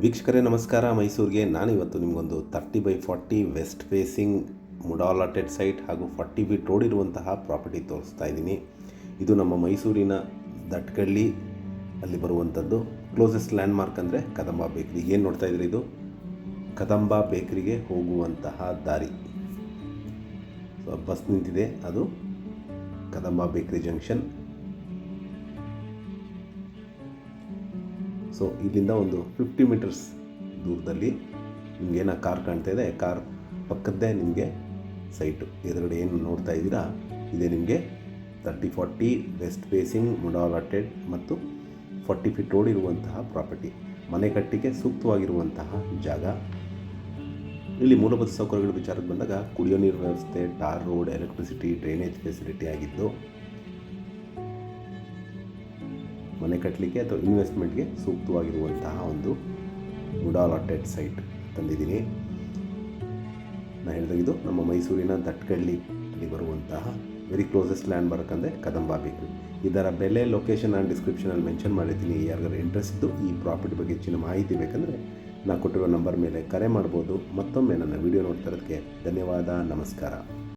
ವೀಕ್ಷಕರೇ ನಮಸ್ಕಾರ. ಮೈಸೂರಿಗೆ ನಾನಿವತ್ತು ನಿಮಗೊಂದು 30/40 west facing MUDA allotted site ಹಾಗೂ 40 ಫೀಟ್ ರೋಡ್ ಇರುವಂತಹ ಪ್ರಾಪರ್ಟಿ ತೋರಿಸ್ತಾ ಇದ್ದೀನಿ. ಇದು ನಮ್ಮ ಮೈಸೂರಿನ ದಟ್ಕಳ್ಳಿ ಅಲ್ಲಿ ಬರುವಂಥದ್ದು. ಕ್ಲೋಸೆಸ್ಟ್ ಲ್ಯಾಂಡ್ ಮಾರ್ಕ್ ಅಂದರೆ ಕದಂಬ ಬೇಕ್ರಿ. ಏನು ನೋಡ್ತಾ ಇದ್ರಿ, ಇದು ಕದಂಬ ಬೇಕ್ರಿಗೆ ಹೋಗುವಂತಹ ದಾರಿ. ಬಸ್ ನಿಂತಿದೆ, ಅದು ಕದಂಬ ಬೇಕ್ರಿ ಜಂಕ್ಷನ್. ಸೊ ಇಲ್ಲಿಂದ ಒಂದು 50 ಮೀಟರ್ಸ್ ದೂರದಲ್ಲಿ ನಿಮಗೇನು ಕಾರ್ ಕಾಣ್ತಾ ಇದೆ, ಕಾರ್ ಪಕ್ಕದ್ದೇ ನಿಮಗೆ ಸೈಟು. ಎದುರುಗಡೆ ಏನು ನೋಡ್ತಾ ಇದ್ದೀರಾ, ಇದೇ ನಿಮಗೆ 30/40 ವೆಸ್ಟ್ ಫೇಸಿಂಗ್ ಮುಡಾ ಅಲಾಟೆಡ್ ಮತ್ತು 40 ಫೀಟ್ ರೋಡ್ ಇರುವಂತಹ ಪ್ರಾಪರ್ಟಿ. ಮನೆ ಕಟ್ಟಿಗೆ ಸೂಕ್ತವಾಗಿರುವಂತಹ ಜಾಗ. ಇಲ್ಲಿ ಮೂಲಭೂತ ಸೌಕರ್ಯಗಳ ವಿಚಾರಕ್ಕೆ ಬಂದಾಗ ಕುಡಿಯೋ ನೀರು ವ್ಯವಸ್ಥೆ, tar road, electricity, drainage facility ಆಗಿದ್ದು ಮನೆ ಕಟ್ಟಲಿಕ್ಕೆ ಅಥವಾ ಇನ್ವೆಸ್ಟ್ಮೆಂಟ್ಗೆ ಸೂಕ್ತವಾಗಿರುವಂತಹ ಒಂದು ಮುಡಾ ಅಲಾಟೆಡ್ ಸೈಟ್ ತಂದಿದ್ದೀನಿ. ನಾನು ಹೇಳಿದಾಗ ಇದು ನಮ್ಮ ಮೈಸೂರಿನ ದಟ್ಕಳ್ಳಿ ಅಲ್ಲಿ ಬರುವಂತಹ ವೆರಿ ಕ್ಲೋಸೆಸ್ಟ್ ಲ್ಯಾಂಡ್ ಮಾರ್ಕ್ ಅಂದರೆ ಕದಂಬ ಬೇಕ್ರಿ. ಇದರ ಬೆಲೆ, ಲೊಕೇಶನ್ ನಾನು ಡಿಸ್ಕ್ರಿಪ್ಷನಲ್ಲಿ ಮೆನ್ಷನ್ ಮಾಡಿದ್ದೀನಿ. ಯಾರಿಗಾರು ಇಂಟ್ರೆಸ್ಟ್ ಇದ್ದು ಈ ಪ್ರಾಪರ್ಟಿ ಬಗ್ಗೆ ಹೆಚ್ಚಿನ ಮಾಹಿತಿ ಬೇಕಂದರೆ ನಾನು ಕೊಟ್ಟಿರೋ ನಂಬರ್ ಮೇಲೆ ಕರೆ ಮಾಡ್ಬೋದು. ಮತ್ತೊಮ್ಮೆ ನನ್ನ ವಿಡಿಯೋ ನೋಡ್ತಾ ಇರೋದಕ್ಕೆ ಧನ್ಯವಾದ. ನಮಸ್ಕಾರ.